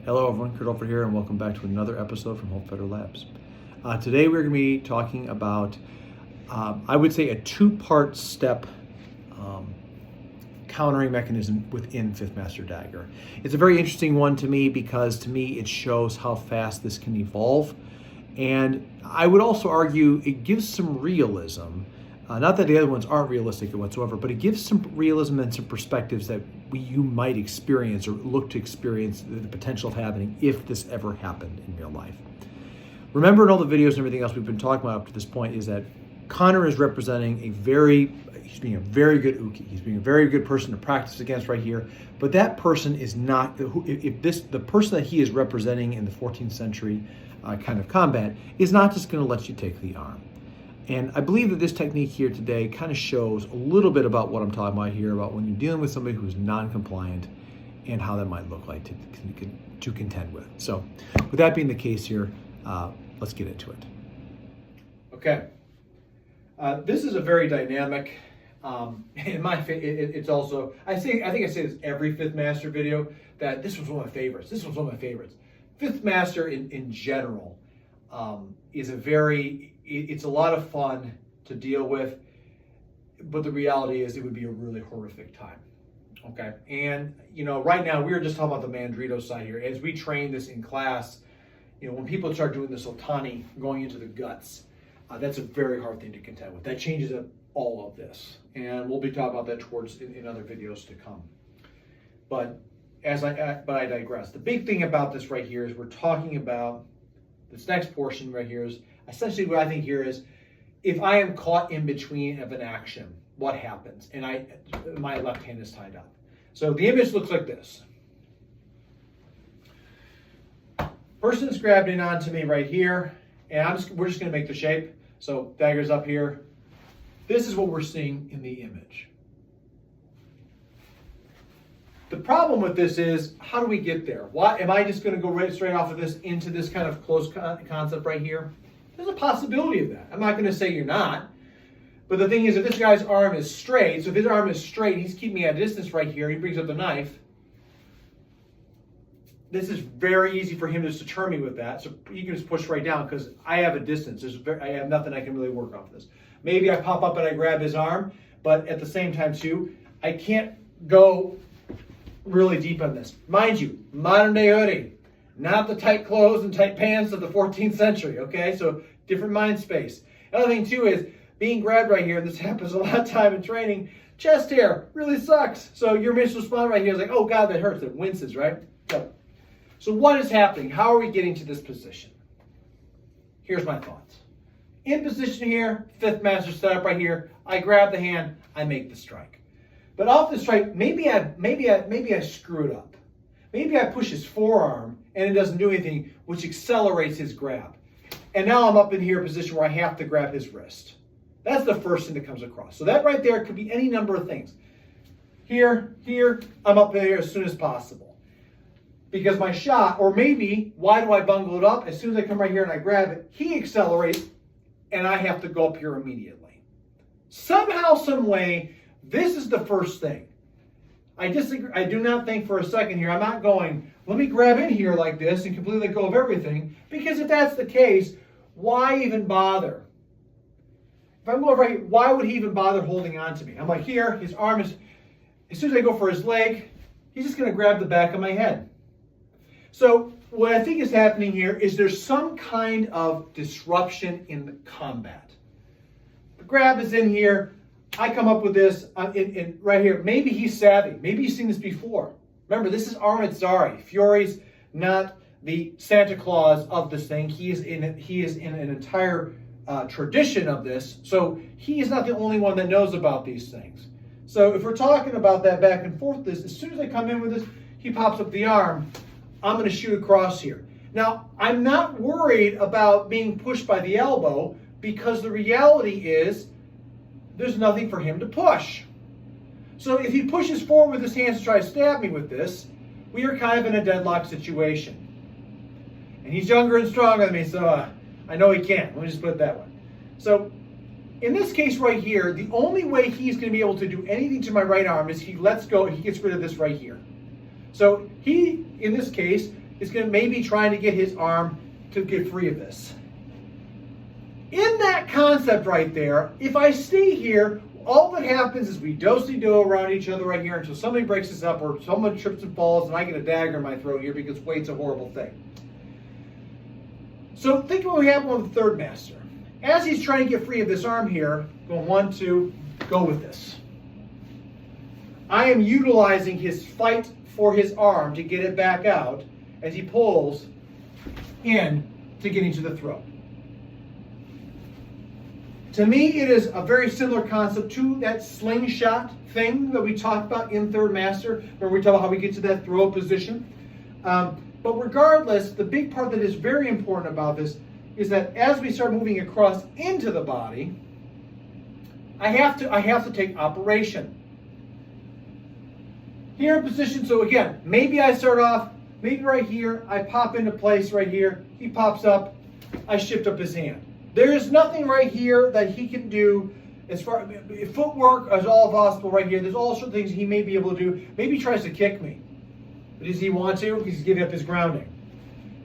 Hello everyone, Kurt Olfer here, and welcome back to another episode from Hope Federal Labs. Today we're going to be talking about, I would say, a two-part step countering mechanism within Fifth Master Dagger. It's a very interesting one to me because to me it shows how fast this can evolve, and I would also argue it gives some realism. Not that the other ones aren't realistic whatsoever, but it gives some realism and some perspectives that you might experience or look to experience the potential of happening if this ever happened in real life. Remember, in all the videos and everything else we've been talking about up to this point is that Connor is representing he's being a very good Uki. He's being a very good person to practice against right here, but that person is not, the person that he is representing in the 14th century kind of combat is not just going to let you take the arm. And I believe that this technique here today kind of shows a little bit about what I'm talking about here, about when you're dealing with somebody who's non-compliant and how that might look like to contend with. So with that being the case here, let's get into it. Okay. This is a very dynamic, it's also, I think I say this every Fifth Master video, that this was one of my favorites. This was one of my favorites. Fifth Master in general is it's a lot of fun to deal with, but the reality is it would be a really horrific time. Okay, and right now we were just talking about the Mandrito side here. As we train this in class, when people start doing the Sultani going into the guts, that's a very hard thing to contend with. That changes up all of this, and we'll be talking about that in other videos to come. But I digress. The big thing about this right here is we're talking about this next portion right here is essentially what I think here is, if I am caught in between of an action, what happens? And my left hand is tied up. So the image looks like this. Person's grabbed in onto me right here, and we're just going to make the shape. So dagger's up here. This is what we're seeing in the image. The problem with this is, how do we get there? Am I just going to go straight off of this into this kind of close concept right here? There's a possibility of that. I'm not going to say you're not. But the thing is, if this guy's arm is straight, so if his arm is straight, he's keeping me at a distance right here, he brings up the knife. This is very easy for him just to turn me with that. So you can just push right down because I have a distance. I have nothing I can really work off of this. Maybe I pop up and I grab his arm, but at the same time too, I can't go really deep on this. Mind you, modern day hoodie, not the tight clothes and tight pants of the 14th century, okay? So different mind space. Another thing too is being grabbed right here, and this happens a lot of time in training, chest hair really sucks. So your initial response right here is like, oh God, that hurts, it winces, right? So what is happening? How are we getting to this position? Here's my thoughts. In position here, Fifth Master set up right here, I grab the hand, I make the strike. But off the strike, maybe I screw it up. Maybe I push his forearm and it doesn't do anything, which accelerates his grab. And now I'm up in here a position where I have to grab his wrist. That's the first thing that comes across. So that right there could be any number of things. Here, I'm up there as soon as possible. Because my shot, or maybe, why do I bungle it up? As soon as I come right here and I grab it, he accelerates and I have to go up here immediately. Somehow, some way, this is the first thing. I disagree. I do not think for a second here, I'm not going, let me grab in here like this and completely let go of everything. Because if that's the case, why even bother? If I'm going right here, why would he even bother holding on to me? I'm like here, his arm is, as soon as I go for his leg, he's just going to grab the back of my head. So what I think is happening here is there's some kind of disruption in the combat. The grab is in here. I come up with this right here. Maybe he's savvy. Maybe he's seen this before. Remember, this is Armazzari. Fiore's not the Santa Claus of this thing. He is in an entire tradition of this. So he is not the only one that knows about these things. So if we're talking about that back and forth, as soon as I come in with this, he pops up the arm. I'm going to shoot across here. Now, I'm not worried about being pushed by the elbow because the reality is there's nothing for him to push. So if he pushes forward with his hands to try to stab me with this, we are kind of in a deadlock situation. And he's younger and stronger than me, so I know he can. Let me just put it that way. So in this case right here, the only way he's going to be able to do anything to my right arm is he lets go and he gets rid of this right here. So he, in this case, is going to maybe trying to get his arm to get free of this. In that concept right there, if I stay here, all that happens is we do around each other right here until somebody breaks us up or someone trips and falls and I get a dagger in my throat here because weight's a horrible thing. So think of what happened with the third master. As he's trying to get free of this arm here, go 1, 2, go with this. I am utilizing his fight for his arm to get it back out as he pulls in to getting to the throat. To me, it is a very similar concept to that slingshot thing that we talked about in Third Master, where we talk about how we get to that throw position. But regardless, the big part that is very important about this is that as we start moving across into the body, I have to take operation. Here in position, so again, maybe I start off, maybe right here, I pop into place right here, he pops up, I shift up his hand. There is nothing right here that he can do as far as footwork is all possible right here. There's all sorts of things he may be able to do. Maybe he tries to kick me. But does he want to? He's giving up his grounding.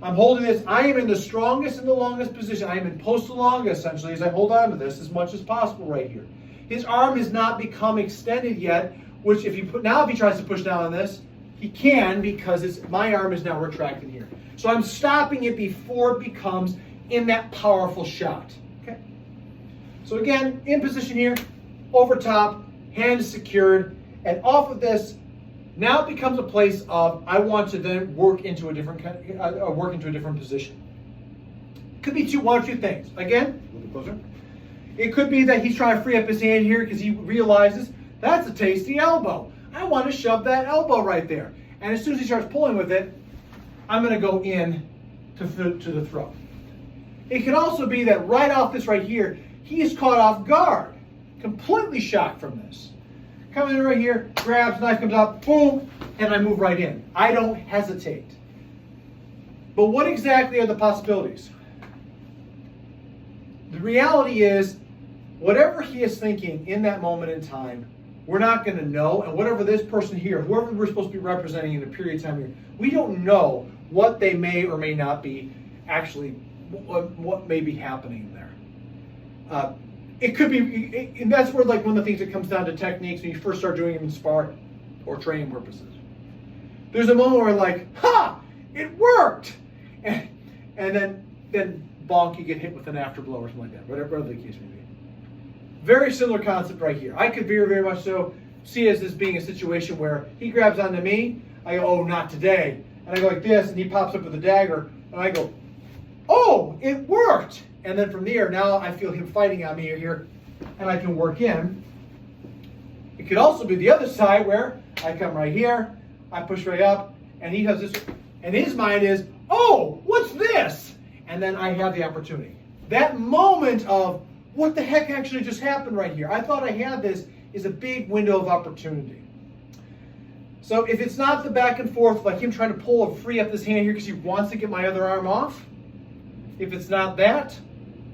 I'm holding this. I am in the strongest and the longest position. I am in post longa essentially as I hold on to this as much as possible right here. His arm has not become extended yet, which if he tries to push down on this, he can because my arm is now retracted here. So I'm stopping it before it becomes in that powerful shot. Okay. So again, in position here, over top, hand is secured, and off of this, now it becomes a place of I want to then work into a different position. Could be one or two things. Again, a little closer. It could be that he's trying to free up his hand here because he realizes that's a tasty elbow. I want to shove that elbow right there, and as soon as he starts pulling with it, I'm going to go in to the throat. It can also be that right off this right here, he is caught off guard, completely shocked from this. Coming in right here, grabs, knife comes out, boom, and I move right in. I don't hesitate. But what exactly are the possibilities? The reality is, whatever he is thinking in that moment in time, we're not going to know, and whatever this person here, whoever we're supposed to be representing in a period of time here, we don't know what they may or may not be actually what may be happening there. It could be, and that's where like one of the things that comes down to techniques when you first start doing them in spar or training purposes. There's a moment where like, ha, it worked, and then bonk, you get hit with an afterblow or something like that, whatever the case may be. Very similar concept right here. I could very, very much so see as this being a situation where he grabs onto me, I go, oh, not today, and I go like this, and he pops up with a dagger, and I go, oh, it worked. And then from there, now I feel him fighting on me here, and I can work in. It could also be the other side where I come right here, I push right up, and he does this, and his mind is, oh, what's this? And then I have the opportunity. That moment of, what the heck actually just happened right here? I thought I had this, is a big window of opportunity. So if it's not the back and forth, like him trying to pull or free up this hand here because he wants to get my other arm off, if it's not that,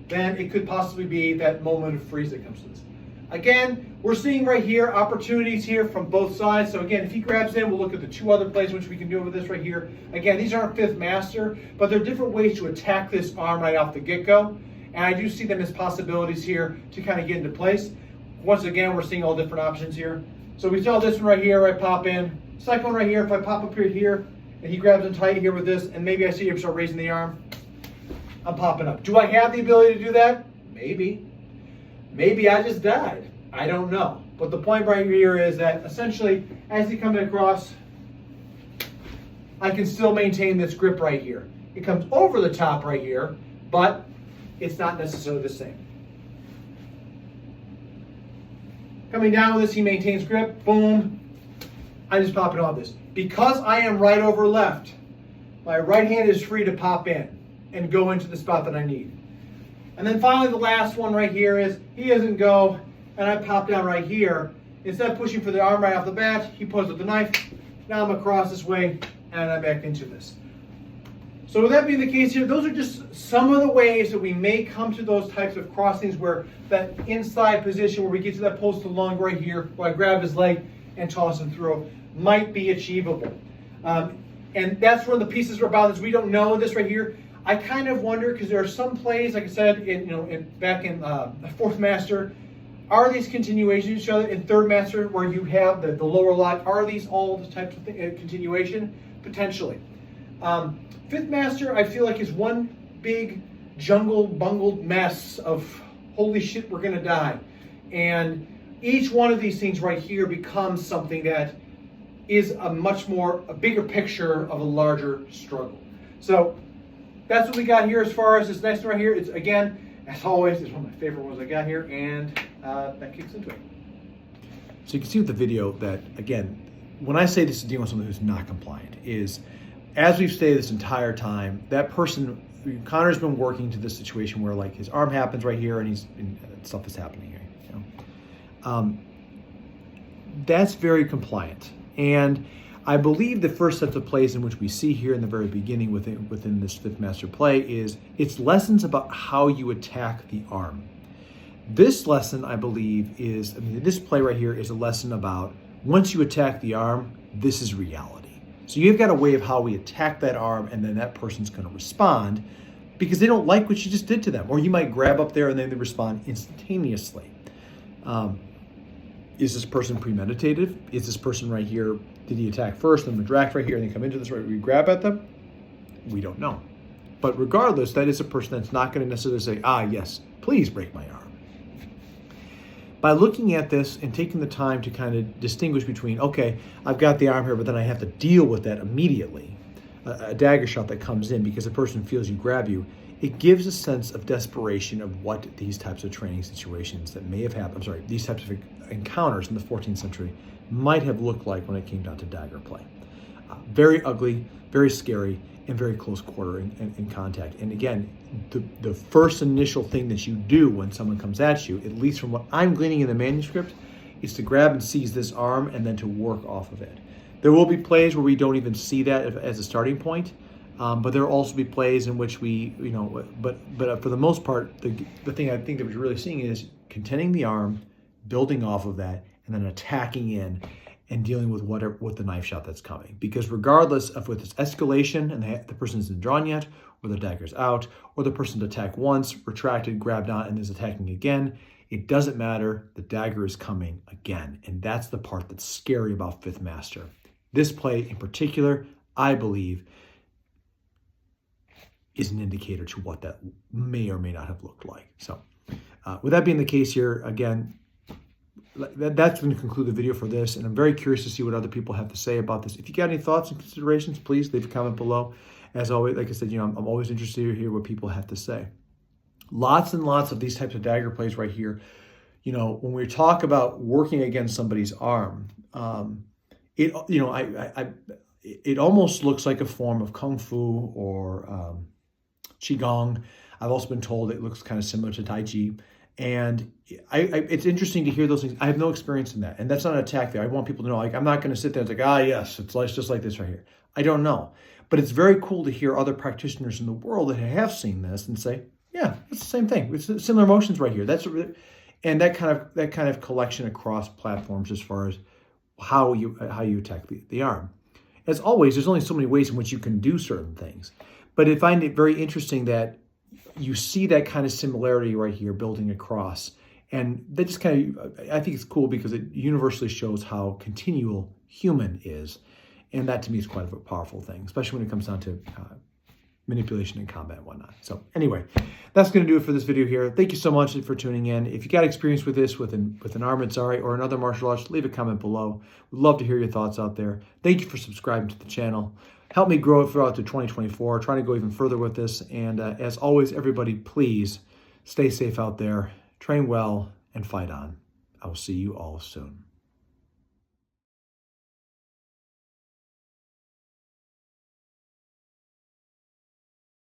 then it could possibly be that moment of freeze that comes to this. Again, we're seeing right here opportunities here from both sides. So again, if he grabs in, we'll look at the two other plays which we can do with this right here. Again, these aren't fifth master, but there are different ways to attack this arm right off the get-go. And I do see them as possibilities here to kind of get into place. Once again, we're seeing all different options here. So we saw this one right here, I pop in. Second one right here, if I pop up here, and he grabs in tight here with this, and maybe I see him start raising the arm, I'm popping up. Do I have the ability to do that? Maybe. Maybe I just died. I don't know. But the point right here is that essentially, as he comes across, I can still maintain this grip right here. It comes over the top right here, but it's not necessarily the same. Coming down with this, he maintains grip, boom. I just pop it on this. Because I am right over left, my right hand is free to pop in and go into the spot that I need. And then finally the last one right here is, he doesn't go, and I pop down right here. Instead of pushing for the arm right off the bat, he pulls with the knife. Now I'm across this way, and I'm back into this. So with that being the case here, those are just some of the ways that we may come to those types of crossings where that inside position where we get to that post to lung right here, where I grab his leg and toss him through, might be achievable. And that's one of the pieces about this. We don't know this right here. I kind of wonder, because there are some plays, like I said, back in Fourth Master, are these continuations of each other? In Third Master, where you have the lower lock, are these all the types of continuation? Potentially. Fifth Master, I feel like, is one big jungle bungled mess of holy shit, we're gonna die. And each one of these things right here becomes something that is a bigger picture of a larger struggle. So that's what we got here as far as this next one right here. It's, again, as always, it's one of my favorite ones I got here, and that kicks into it. So you can see with the video that, again, when I say this is dealing with someone who's not compliant, is as we've stated this entire time, that person, Connor's been working to this situation where, like, his arm happens right here and stuff is happening here. That's very compliant. And I believe the first set of plays in which we see here in the very beginning within this Fifth Master play is it's lessons about how you attack the arm. This lesson, I believe, this play right here is a lesson about once you attack the arm, this is reality. So you've got a way of how we attack that arm, and then that person's going to respond because they don't like what you just did to them. Or you might grab up there and then they respond instantaneously. Is this person premeditative? Is this person right here, did he attack first, then retract right here, and then come into this right, we grab at them? We don't know. But regardless, that is a person that's not going to necessarily say, yes, please break my arm. By looking at this and taking the time to kind of distinguish between, okay, I've got the arm here, but then I have to deal with that immediately, a dagger shot that comes in because the person feels you grab you, it gives a sense of desperation of what these types of training situations that may have happened, these types of encounters in the 14th century might have looked like when it came down to dagger play. Very ugly, very scary, and very close quarter in contact. And again, the first initial thing that you do when someone comes at you, at least from what I'm gleaning in the manuscript, is to grab and seize this arm and then to work off of it. There will be plays where we don't even see that as a starting point, but there will also be plays in which we, but for the most part, the thing I think that we're really seeing is contending the arm, building off of that, and then attacking in and dealing with the knife shot that's coming. Because regardless of whether it's escalation and the person isn't drawn yet, or the dagger's out, or the person's attacked once, retracted, grabbed on, and is attacking again, it doesn't matter, the dagger is coming again. And that's the part that's scary about Fifth Master. This play in particular, I believe, is an indicator to what that may or may not have looked like. So with that being the case here, again, that's going to conclude the video for this, and I'm very curious to see what other people have to say about this. If you got any thoughts and considerations, please leave a comment below. As always, like I said, I'm always interested to hear what people have to say. Lots and lots of these types of dagger plays right here. When we talk about working against somebody's arm, it almost looks like a form of kung fu or qigong. I've also been told it looks kind of similar to tai chi. And it's interesting to hear those things. I have no experience in that. And that's not an attack there. I want people to know, I'm not going to sit there and it's yes, it's just like this right here. I don't know. But it's very cool to hear other practitioners in the world that have seen this and say, yeah, it's the same thing. It's similar motions right here. And that kind of collection across platforms as far as how you attack the arm. As always, there's only so many ways in which you can do certain things. But I find it very interesting that you see that kind of similarity right here building across. And that just kind of, I think it's cool because it universally shows how continual human is. And that to me is quite a powerful thing, especially when it comes down to manipulation in combat and whatnot. So anyway, that's going to do it for this video here. Thank you so much for tuning in. If you got experience with this, with an arm or another martial arts, leave a comment below. We'd love to hear your thoughts out there. Thank you for subscribing to the channel. Help me grow it throughout to 2024, trying to go even further with this. And as always, everybody, please stay safe out there, train well, and fight on. I will see you all soon.